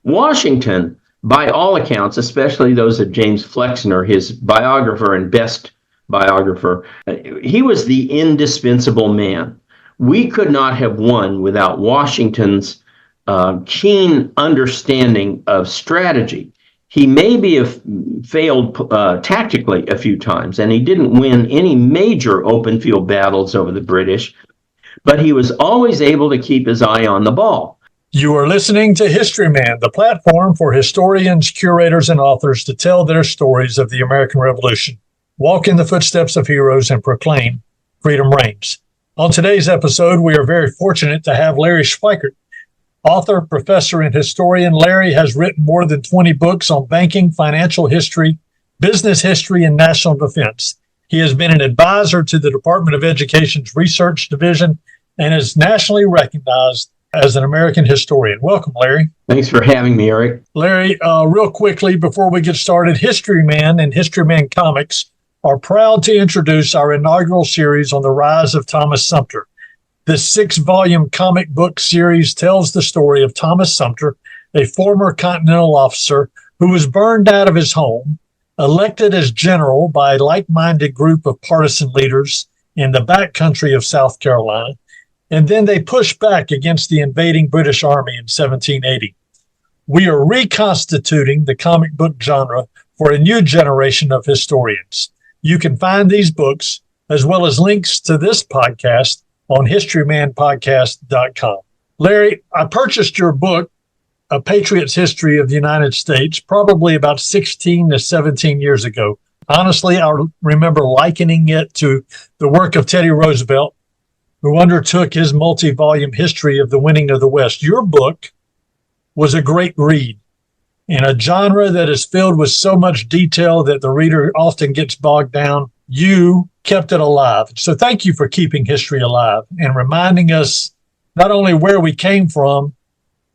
Washington, by all accounts, especially those of James Flexner, his biographer and best biographer, he was the indispensable man. We could not have won without Washington's keen understanding of strategy. He maybe have failed tactically a few times, and he didn't win any major open field battles over the British, but he was always able to keep his eye on the ball. You are listening to Historyman, the platform for historians, curators, and authors to tell their stories of the American Revolution, walk in the footsteps of heroes, and proclaim freedom reigns. On today's episode, we are very fortunate to have Larry Schweikart. Author, professor, and historian, Larry has written more than 20 books on banking, financial history, business history, and national defense. He has been an advisor to the Department of Education's Research Division and is nationally recognized as an American historian. Welcome, Larry. Thanks for having me, Eric. Larry, real quickly before we get started, Historyman and Historyman Comics are proud to introduce our inaugural series on the rise of Thomas Sumter. This 6-volume comic book series tells the story of Thomas Sumter, a former Continental officer who was burned out of his home, elected as general by a like-minded group of partisan leaders in the backcountry of South Carolina, and then they pushed back against the invading British Army in 1780. We are reconstituting the comic book genre for a new generation of historians. You can find these books, as well as links to this podcast, on historymanpodcast.com. Larry, I purchased your book, A Patriot's History of the United States, probably about 16 to 17 years ago. Honestly, I remember likening it to the work of Teddy Roosevelt, who undertook his multi-volume history of the winning of the West. Your book was a great read in a genre that is filled with so much detail that the reader often gets bogged down. You kept it alive. So thank you for keeping history alive and reminding us not only where we came from,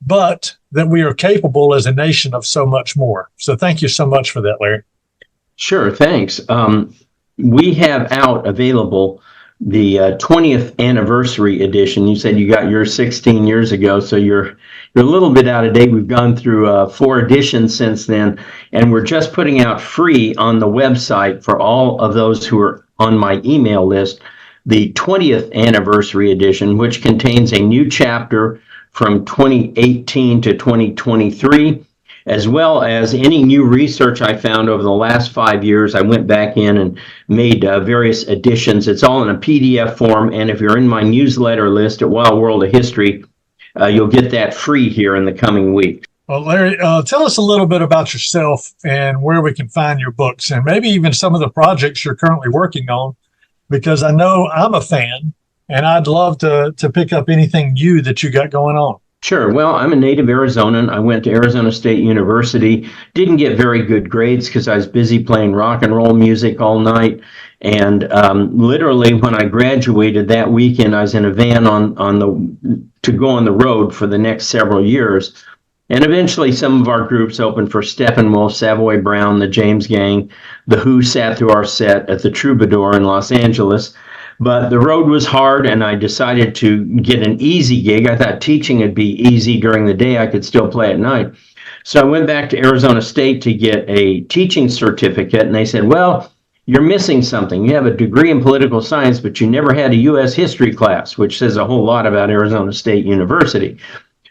but that we are capable as a nation of so much more. So thank you so much for that, Larry. Sure, thanks. We have out available the 20th anniversary edition. You said you got yours 16 years ago, so you're a little bit out of date. We've gone through 4 editions since then, and we're just putting out free on the website for all of those who are on my email list, the 20th anniversary edition, which contains a new chapter from 2018 to 2023, as well as any new research I found over the last 5 years. I went back in and made various additions. It's all in a PDF form, and if you're in my newsletter list at Wild World of History, you'll get that free here in the coming week. Well, Larry, tell us a little bit about yourself and where we can find your books, and maybe even some of the projects you're currently working on, because I know I'm a fan, and I'd love to pick up anything new that you got going on. Sure. Well, I'm a native Arizonan. I went to Arizona State University. Didn't get very good grades because I was busy playing rock and roll music all night. And literally, when I graduated that weekend, I was in a van to go on the road for the next several years. And eventually, some of our groups opened for Steppenwolf, Savoy Brown, the James Gang. The Who sat through our set at the Troubadour in Los Angeles. But the road was hard, and I decided to get an easy gig. I thought teaching would be easy during the day. I could still play at night. So I went back to Arizona State to get a teaching certificate, and they said, well, you're missing something. You have a degree in political science, but you never had a U.S. history class, which says a whole lot about Arizona State University.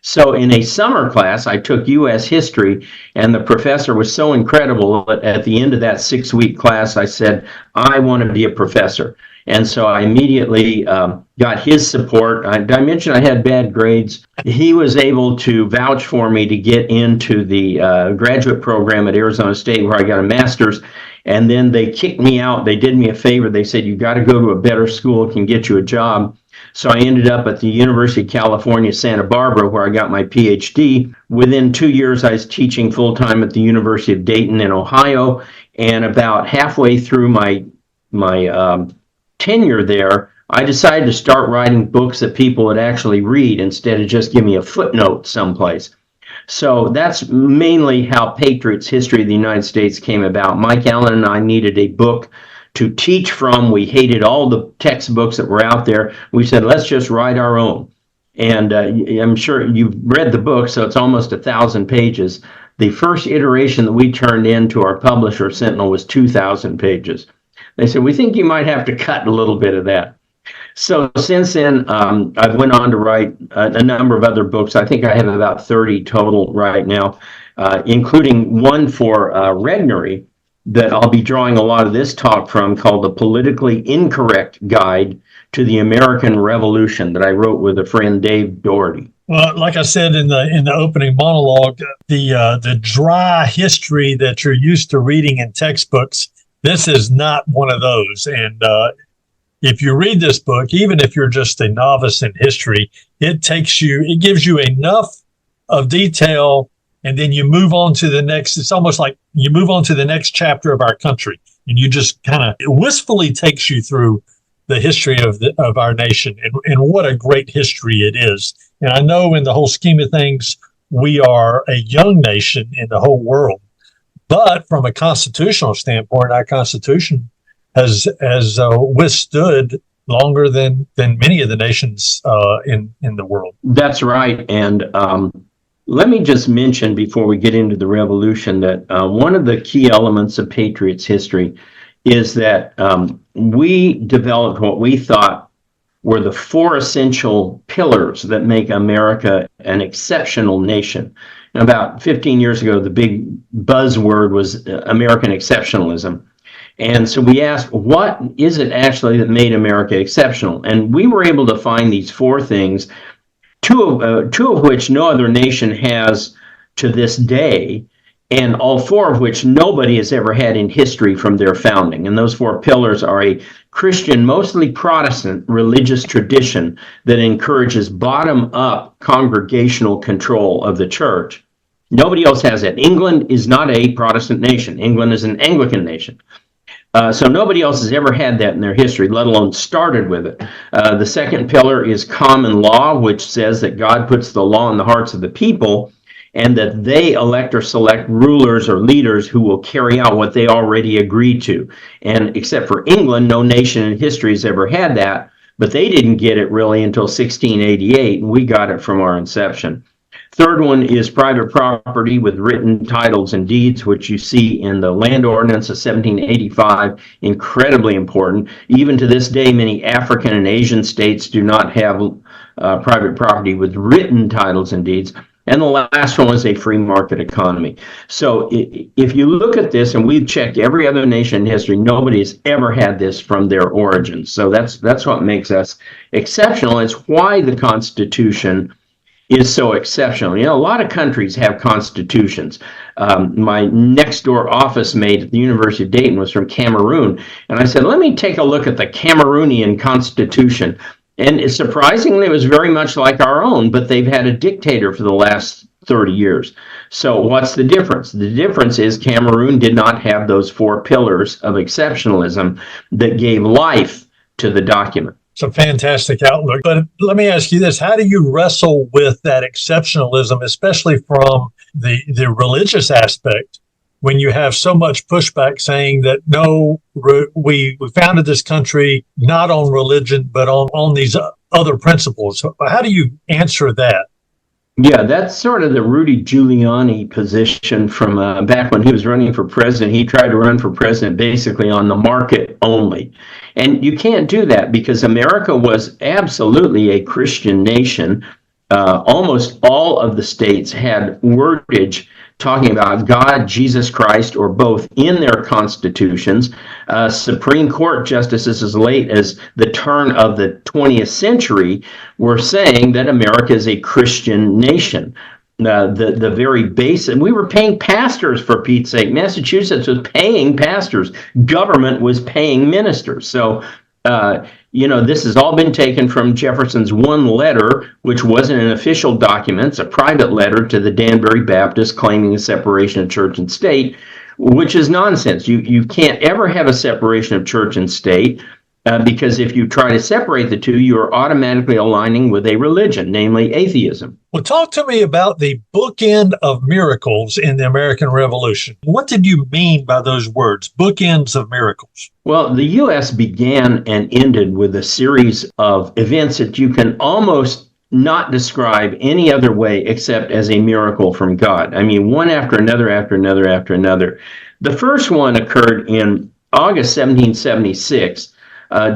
So in a summer class, I took U.S. history, and the professor was so incredible that at the end of that 6-week class, I said, I want to be a professor. And so I immediately got his support. I mentioned I had bad grades. He was able to vouch for me to get into the graduate program at Arizona State, where I got a master's. And then they kicked me out. They did me a favor. They said, you got to go to a better school, it can get you a job. So I ended up at the University of California, Santa Barbara, where I got my PhD. Within 2 years, I was teaching full-time at the University of Dayton in Ohio. And about halfway through my tenure there, I decided to start writing books that people would actually read instead of just give me a footnote someplace. So that's mainly how Patriots History of the United States came about. Mike Allen and I needed a book to teach from. We hated all the textbooks that were out there. We said, let's just write our own. And I'm sure you've read the book, so it's almost 1,000 pages. The first iteration that we turned in to our publisher, Sentinel, was 2,000 pages. They said, we think you might have to cut a little bit of that. So since then, I've went on to write a number of other books. I think I have about 30 total right now, including one for Regnery that I'll be drawing a lot of this talk from, called The Politically Incorrect Guide to the American Revolution, that I wrote with a friend, Dave Doherty. Well, like I said in the opening monologue, the dry history that you're used to reading in textbooks, this is not one of those. And if you read this book, even if you're just a novice in history, it gives you enough of detail, and then you move on to the next. It's almost like you move on to the next chapter of our country, and you just kind of, it wistfully takes you through the history of our nation, and what a great history it is. And I know in the whole scheme of things, we are a young nation in the whole world, but from a constitutional standpoint, our Constitution has withstood longer than many of the nations in the world. That's right. And let me just mention before we get into the revolution that one of the key elements of Patriots history is that we developed what we thought were the four essential pillars that make America an exceptional nation. And about 15 years ago, the big buzzword was American exceptionalism. And so we asked, what is it actually that made America exceptional? And we were able to find these four things, two of which no other nation has to this day, and all four of which nobody has ever had in history from their founding. And those four pillars are a Christian, mostly Protestant religious tradition that encourages bottom-up congregational control of the church. Nobody else has it. England is not a Protestant nation. England is an Anglican nation. So nobody else has ever had that in their history, let alone started with it. The second pillar is common law, which says that God puts the law in the hearts of the people, and that they elect or select rulers or leaders who will carry out what they already agreed to. And except for England, no nation in history has ever had that, but they didn't get it really until 1688, and we got it from our inception. Third one is private property with written titles and deeds, which you see in the Land Ordinance of 1785, incredibly important. Even to this day, many African and Asian states do not have private property with written titles and deeds. And the last one was a free market economy. So if you look at this, and we've checked every other nation in history, nobody has ever had this from their origins. So that's what makes us exceptional. It's why the Constitution is so exceptional. You know, a lot of countries have constitutions. My next door office mate at the University of Dayton was from Cameroon. And I said, let me take a look at the Cameroonian constitution. And surprisingly, it was very much like our own, but they've had a dictator for the last 30 years. So what's the difference? The difference is Cameroon did not have those four pillars of exceptionalism that gave life to the document. It's a fantastic outlook. But let me ask you this. How do you wrestle with that exceptionalism, especially from the religious aspect, when you have so much pushback saying that, no, we founded this country not on religion, but on these other principles? How do you answer that? Yeah, that's sort of the Rudy Giuliani position from back when he was running for president. He tried to run for president basically on the market only. And you can't do that because America was absolutely a Christian nation. Almost all of the states had wordage talking about God, Jesus Christ, or both in their constitutions. Supreme Court justices as late as the turn of the 20th century were saying that America is a Christian nation. The very basic, we were paying pastors, for Pete's sake. Massachusetts was paying pastors. Government was paying ministers. So, this has all been taken from Jefferson's one letter, which wasn't an official document. It's a private letter to the Danbury Baptists claiming a separation of church and state, which is nonsense. You can't ever have a separation of church and state because if you try to separate the two, you are automatically aligning with a religion, namely atheism. Well, talk to me about the bookend of miracles in the American Revolution. What did you mean by those words, bookends of miracles? Well, the U.S. began and ended with a series of events that you can almost not describe any other way except as a miracle from God. I mean, one after another, after another, after another. The first one occurred in August 1776.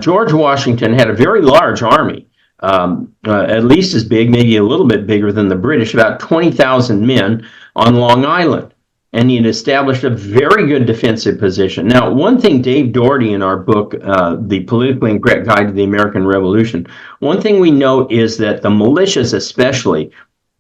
George Washington had a very large army, at least as big, maybe a little bit bigger than the British, about 20,000 men on Long Island. And he had established a very good defensive position. Now, one thing Dave Doherty in our book, The Politically Incorrect Guide to the American Revolution, one thing we note is that the militias especially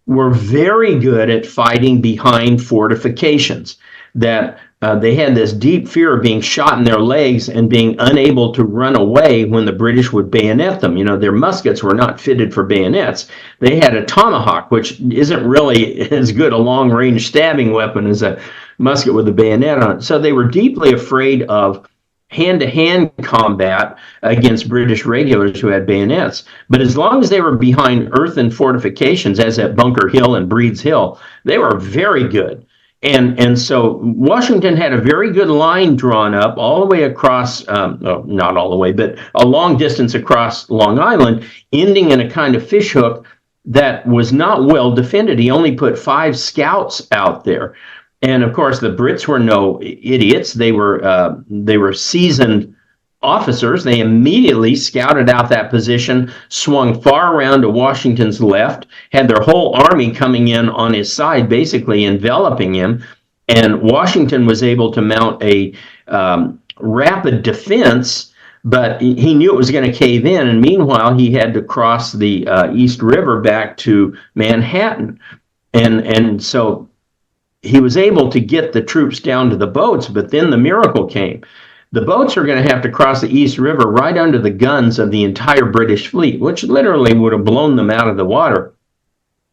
were very good at fighting behind fortifications, that they had this deep fear of being shot in their legs and being unable to run away when the British would bayonet them. You know, their muskets were not fitted for bayonets. They had a tomahawk, which isn't really as good a long-range stabbing weapon as a musket with a bayonet on it. So they were deeply afraid of hand-to-hand combat against British regulars who had bayonets. But as long as they were behind earthen fortifications, as at Bunker Hill and Breed's Hill, they were very good. And so Washington had a very good line drawn up all the way across, not all the way, but a long distance across Long Island, ending in a kind of fishhook that was not well defended. He only put 5 scouts out there. And of course, the Brits were no idiots. They were seasoned officers. They immediately scouted out that position, swung far around to Washington's left, had their whole army coming in on his side, basically enveloping him. And Washington was able to mount a rapid defense, but he knew it was going to cave in. And meanwhile, he had to cross the East River back to Manhattan. And so he was able to get the troops down to the boats, but then the miracle came. The boats are going to have to cross the East River right under the guns of the entire British fleet, which literally would have blown them out of the water.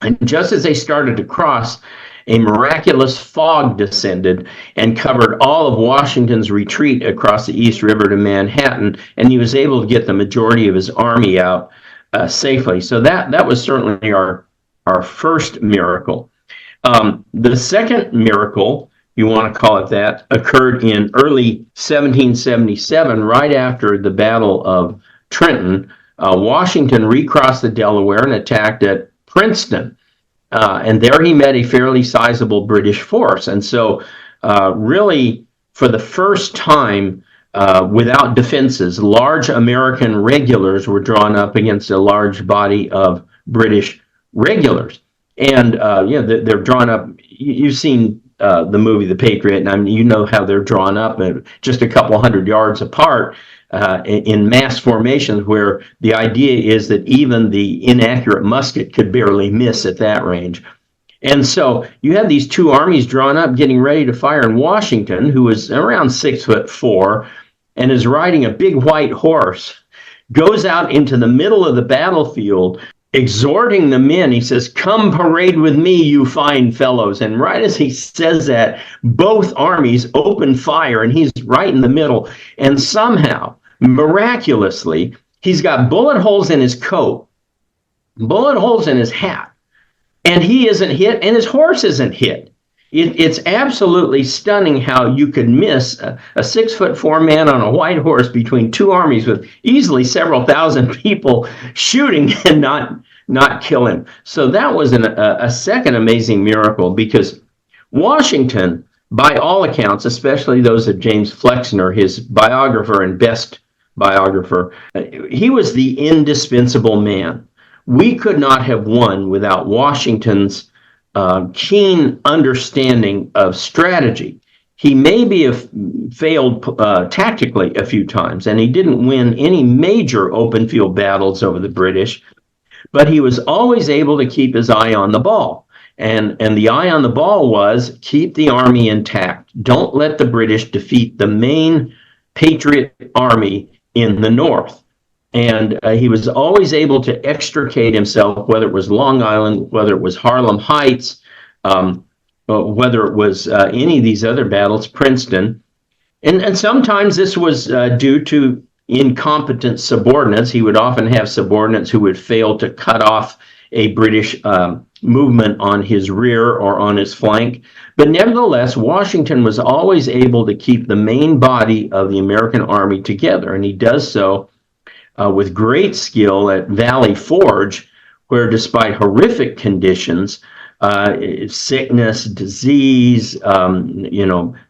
And just as they started to cross, a miraculous fog descended and covered all of Washington's retreat across the East River to Manhattan, and he was able to get the majority of his army out safely. So that was certainly our first miracle. The second miracle, you want to call it that, occurred in early 1777, right after the Battle of Trenton. Washington recrossed the Delaware and attacked at Princeton. And there he met a fairly sizable British force. And so really, for the first time, without defenses, large American regulars were drawn up against a large body of British regulars. And they're drawn up. You've seen the movie The Patriot, and I mean, you know how they're drawn up just a couple hundred yards apart in mass formations, where the idea is that even the inaccurate musket could barely miss at that range. And so you have these two armies drawn up, getting ready to fire, and Washington, who is around 6'4" and is riding a big white horse, goes out into the middle of the battlefield, exhorting the men. He says, "Come parade with me, you fine fellows." And right as he says that, both armies open fire, and he's right in the middle. And somehow, miraculously, he's got bullet holes in his coat, bullet holes in his hat, and he isn't hit, and his horse isn't hit. It's absolutely stunning how you could miss a 6'4" man on a white horse between two armies with easily several thousand people shooting and not kill him. So that was a second amazing miracle, because Washington, by all accounts, especially those of James Flexner, his biographer and best biographer, he was the indispensable man. We could not have won without Washington's keen understanding of strategy. He maybe have failed tactically a few times, and he didn't win any major open field battles over the British, but he was always able to keep his eye on the ball. And the eye on the ball was, keep the army intact. Don't let the British defeat the main Patriot army in the North. And he was always able to extricate himself, whether it was Long Island, whether it was Harlem Heights, whether it was any of these other battles, Princeton. And sometimes this was due to incompetent subordinates. He would often have subordinates who would fail to cut off a British movement on his rear or on his flank. But nevertheless, Washington was always able to keep the main body of the American army together. And he does so with great skill at Valley Forge, where despite horrific conditions, sickness, disease,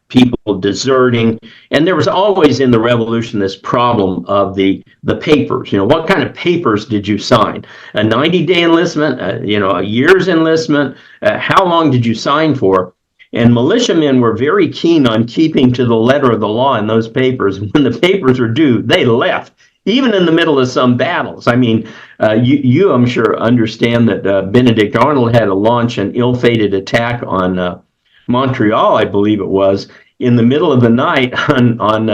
people deserting, and there was always in the revolution this problem of the papers. What kind of papers did you sign? A 90-day enlistment, a year's enlistment. How long did you sign for? And militiamen were very keen on keeping to the letter of the law in those papers. When the papers were due, they left, even in the middle of some battles. I mean, you I'm sure, understand that Benedict Arnold had to launch an ill-fated attack on Montreal, I believe it was, in the middle of the night on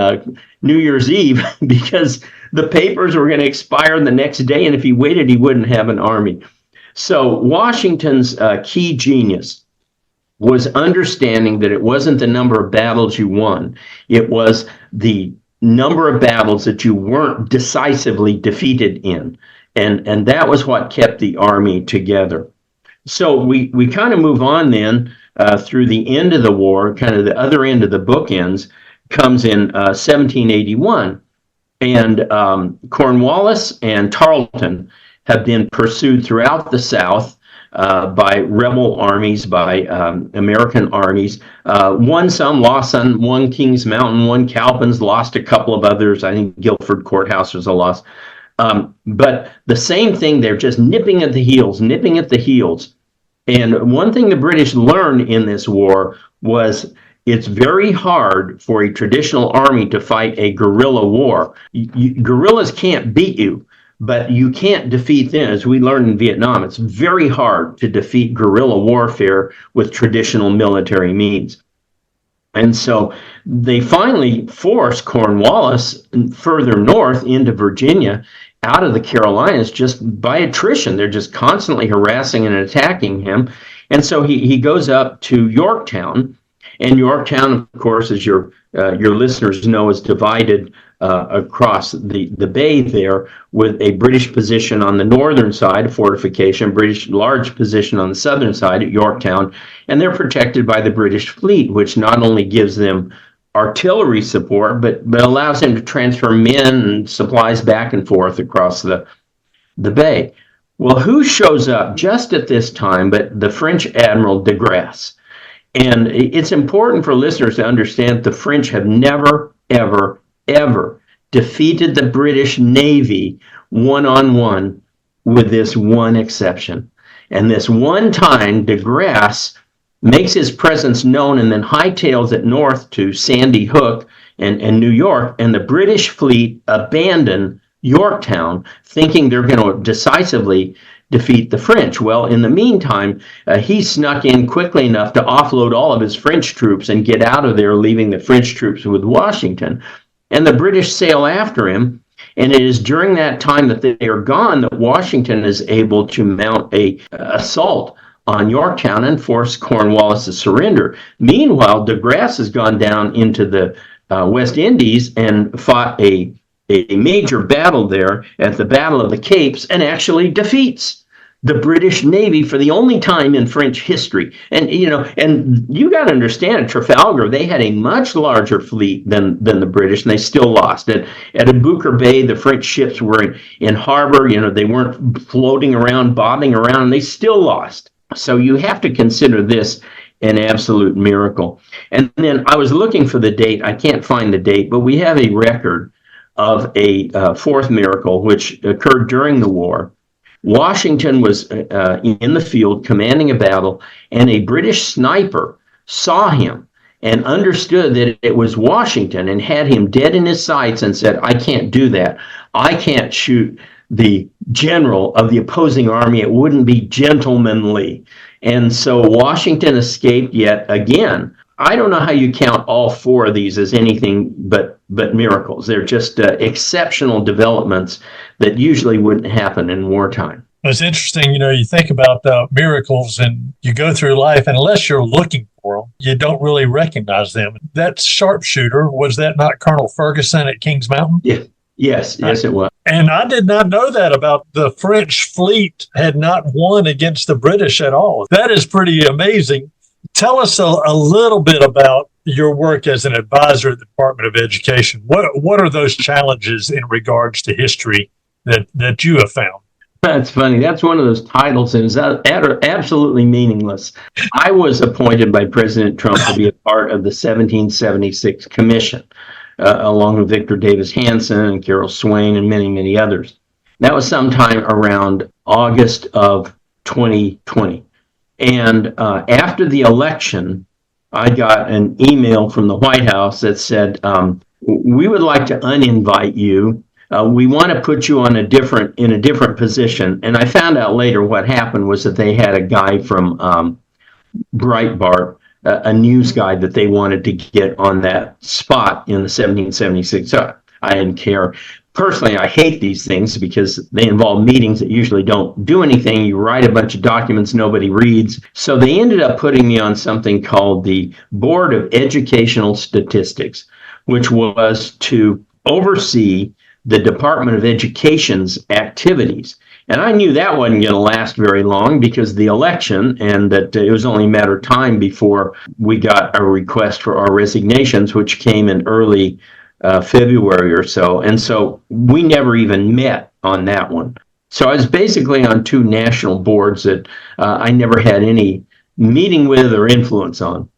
New Year's Eve, because the papers were going to expire the next day, and if he waited, he wouldn't have an army. So Washington's key genius was understanding that it wasn't the number of battles you won, it was the number of battles that you weren't decisively defeated in. And that was what kept the army together. So we kind of move on then through the end of the war, kind of the other end of the bookends, comes in 1781. And Cornwallis and Tarleton have been pursued throughout the South by rebel armies, by American armies. Won some, lost some. One Kings Mountain, one Cowpens, lost a couple of others. I think Guilford Courthouse was a loss. But the same thing, they're just nipping at the heels. And one thing the British learned in this war was it's very hard for a traditional army to fight a guerrilla war. Guerrillas can't beat you, but you can't defeat them. As we learned in Vietnam, it's very hard to defeat guerrilla warfare with traditional military means. And so they finally forced Cornwallis further north into Virginia, out of the Carolinas, just by attrition. They're just constantly harassing and attacking him. And so he goes up to Yorktown. And Yorktown, of course, as your listeners know, is divided across the bay there, with a British position on the northern side, a fortification, British large position on the southern side at Yorktown, and they're protected by the British fleet, which not only gives them artillery support, but allows them to transfer men and supplies back and forth across the bay. Well, who shows up just at this time but the French Admiral de Grasse? And it's important for listeners to understand the French have never, ever, ever defeated the British Navy one-on-one, with this one exception. And this one time, de Grasse makes his presence known and then hightails it north to Sandy Hook and New York, and the British fleet abandon Yorktown, thinking they're going to decisively defeat the French. Well, in the meantime, he snuck in quickly enough to offload all of his French troops and get out of there, leaving the French troops with Washington. And the British sail after him. And it is during that time that they are gone that Washington is able to mount a assault on Yorktown and force Cornwallis to surrender. Meanwhile, de Grasse has gone down into the West Indies and fought a major battle there at the Battle of the Capes, and actually defeats the British Navy for the only time in French history. And you got to understand, at Trafalgar, they had a much larger fleet than the British, and they still lost. At Abuquer Bay, the French ships were in harbor. They weren't floating around, bobbing around, and they still lost. So you have to consider this an absolute miracle. And then I was looking for the date. I can't find the date, but we have a record of a fourth miracle, which occurred during the war. Washington was in the field commanding a battle, and a British sniper saw him and understood that it was Washington and had him dead in his sights and said, "I can't do that. I can't shoot the general of the opposing army. It wouldn't be gentlemanly." And so Washington escaped yet again. I don't know how you count all four of these as anything but miracles. They're just exceptional developments that usually wouldn't happen in wartime. It's interesting, you think about miracles and you go through life, and unless you're looking for them, you don't really recognize them. That sharpshooter, was that not Colonel Ferguson at Kings Mountain? Yeah. Yes, it was. And I did not know that about the French fleet had not won against the British at all. That is pretty amazing. Tell us a little bit about your work as an advisor at the Department of Education. What are those challenges in regards to history that you have found? That's funny. That's one of those titles that is absolutely meaningless. I was appointed by President Trump to be a part of the 1776 Commission, along with Victor Davis Hanson and Carol Swain and many, many others. That was sometime around August of 2020. And after the election, I got an email from the White House that said, we would like to uninvite you. We want to put you on in a different position. And I found out later what happened was that they had a guy from Breitbart, a news guy that they wanted to get on that spot in the 1776. So I didn't care. Personally, I hate these things because they involve meetings that usually don't do anything. You write a bunch of documents nobody reads. So they ended up putting me on something called the Board of Educational Statistics, which was to oversee the Department of Education's activities. And I knew that wasn't going to last very long because the election, and that it was only a matter of time before we got a request for our resignations, which came in early February or so. And so we never even met on that one. So I was basically on two national boards that I never had any meeting with or influence on.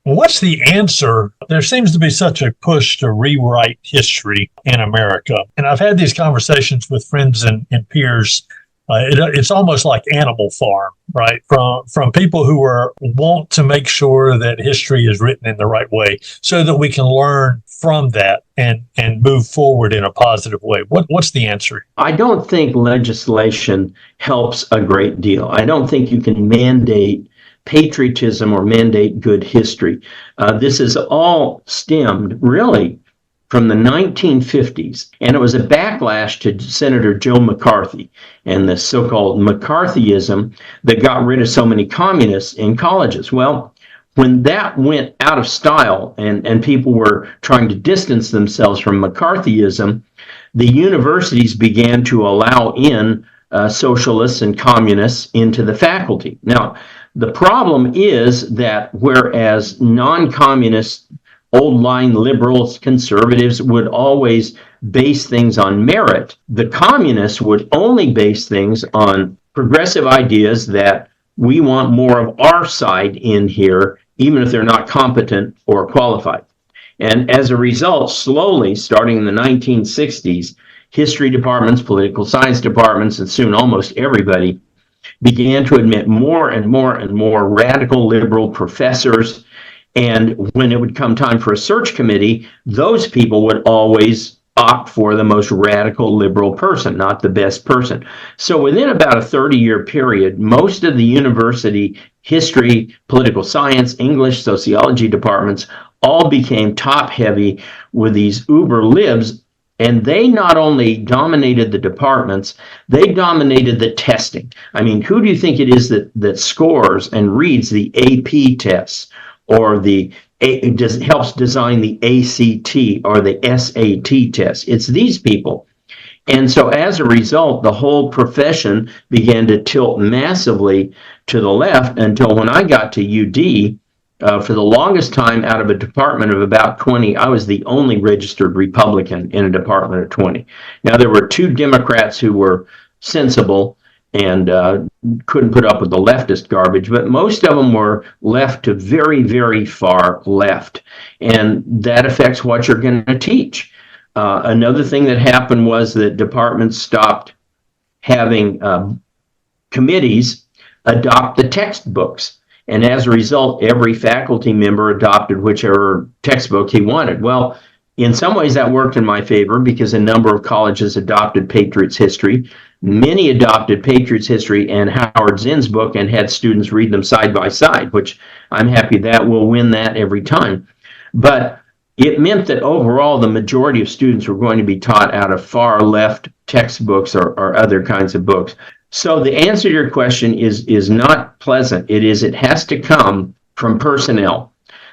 What's the answer? There seems to be such a push to rewrite history in America. And I've had these conversations with friends and peers. It's almost like Animal Farm, right? From people who want to make sure that history is written in the right way so that we can learn from that and move forward in a positive way. What's the answer? I don't think legislation helps a great deal. I don't think you can mandate patriotism or mandate good history. This is all stemmed really from the 1950s, and it was a backlash to Senator Joe McCarthy and the so-called McCarthyism that got rid of so many communists in colleges. Well, when that went out of style and people were trying to distance themselves from McCarthyism, the universities began to allow in socialists and communists into the faculty. Now, the problem is that whereas non-communist old-line liberals, conservatives would always base things on merit, the communists would only base things on progressive ideas that we want more of our side in here, even if they're not competent or qualified. And as a result, slowly, starting in the 1960s, history departments, political science departments, and soon almost everybody began to admit more and more and more radical liberal professors. And when it would come time for a search committee, those people would always opt for the most radical liberal person, not the best person. So within about a 30-year period, most of the university history, political science, English, sociology departments all became top-heavy with these uber libs. And they not only dominated the departments, they dominated the testing. I mean, who do you think it is that scores and reads the AP tests or helps design the ACT or the SAT tests? It's these people. And so as a result, the whole profession began to tilt massively to the left until when I got to UD, for the longest time, out of a department of about 20, I was the only registered Republican in a department of 20. Now, there were two Democrats who were sensible and couldn't put up with the leftist garbage, but most of them were left to very, very far left. And that affects what you're going to teach. Another thing that happened was that departments stopped having committees adopt the textbooks. And as a result, every faculty member adopted whichever textbook he wanted. Well, in some ways that worked in my favor because a number of colleges adopted Patriots History. Many adopted Patriots History and Howard Zinn's book and had students read them side by side, which I'm happy that we'll win that every time. But it meant that overall the majority of students were going to be taught out of far left textbooks or other kinds of books. So the answer to your question is not pleasant. It has to come from personnel.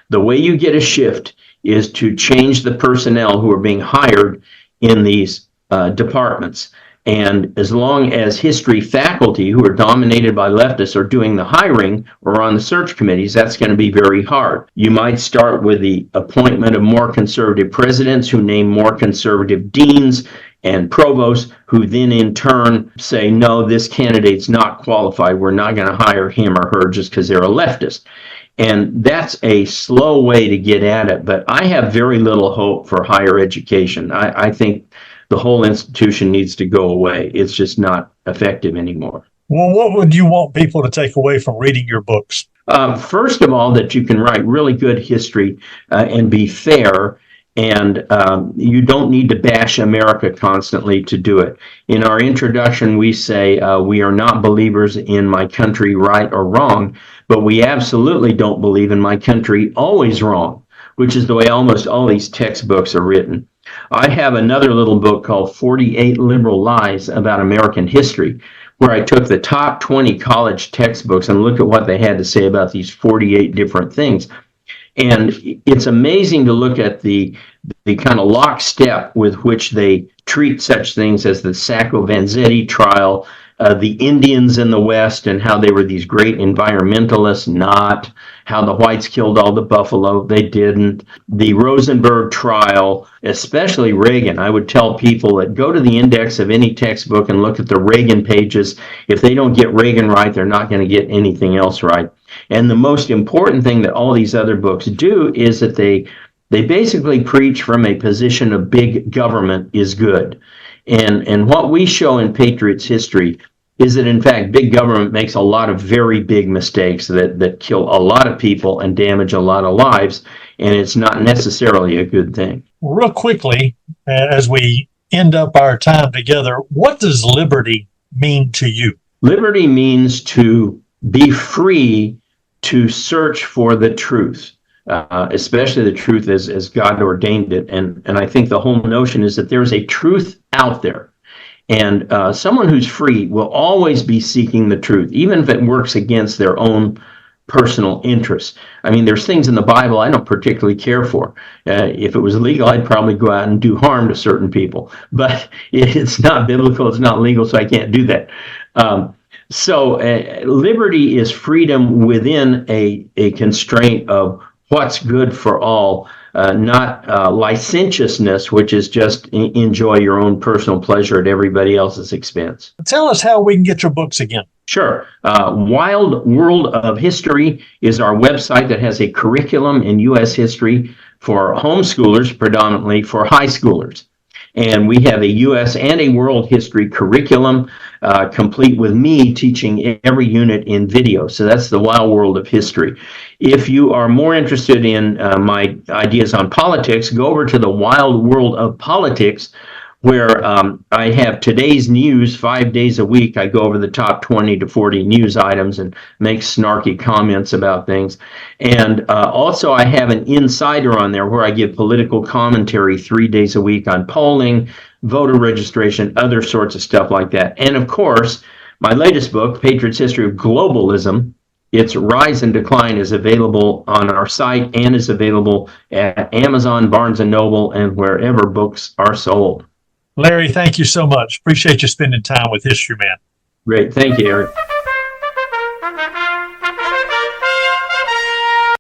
The way you get a shift is to change the personnel who are being hired in these departments. And as long as history faculty who are dominated by leftists are doing the hiring or on the search committees, that's going to be very hard. You might start with the appointment of more conservative presidents who name more conservative deans and provosts, who then in turn say, no, this candidate's not qualified. We're not going to hire him or her just because they're a leftist. And that's a slow way to get at it. But I have very little hope for higher education. I think the whole institution needs to go away. It's just not effective anymore. Well, what would you want people to take away from reading your books? First of all, that you can write really good history and be fair, and you don't need to bash America constantly to do it. In our introduction, we say we are not believers in my country right or wrong, but we absolutely don't believe in my country always wrong, which is the way almost all these textbooks are written. I have another little book called 48 Liberal Lies About American History, where I took the top 20 college textbooks and looked at what they had to say about these 48 different things. And it's amazing to look at the kind of lockstep with which they treat such things as the Sacco Vanzetti trial, the Indians in the West and how they were these great environmentalists, not how the whites killed all the buffalo. They didn't. The Rosenberg trial, especially Reagan. I would tell people that go to the index of any textbook and look at the Reagan pages. If they don't get Reagan right, they're not going to get anything else right. And the most important thing that all these other books do is that they basically preach from a position of big government is good. And what we show in Patriots History is that, in fact, big government makes a lot of very big mistakes that kill a lot of people and damage a lot of lives, and it's not necessarily a good thing. Real quickly, as we end up our time together, what does liberty mean to you? Liberty means to be free to search for the truth. Especially the truth as God ordained it. And I think the whole notion is that there's a truth out there. And someone who's free will always be seeking the truth, even if it works against their own personal interests. I mean, there's things in the Bible I don't particularly care for. If it was legal, I'd probably go out and do harm to certain people. But it's not biblical, it's not legal, so I can't do that. So liberty is freedom within a constraint of what's good for all, not licentiousness, which is just enjoy your own personal pleasure at everybody else's expense. Tell us how we can get your books again. Sure. Wild World of History is our website that has a curriculum in U.S. history for homeschoolers, predominantly for high schoolers. And we have a U.S. and a world history curriculum, complete with me teaching every unit in video. So that's the Wild World of History. If you are more interested in my ideas on politics, go over to the Wild World of Politics, where I have today's news 5 days a week. I go over the top 20 to 40 news items and make snarky comments about things. And also I have an insider on there where I give political commentary 3 days a week on polling, voter registration, other sorts of stuff like that. And of course, my latest book, Patriots History of Globalism, its rise and decline, is available on our site and is available at Amazon, Barnes & Noble, and wherever books are sold. Larry, thank you so much. Appreciate you spending time with Historyman. Great. Thank you, Eric.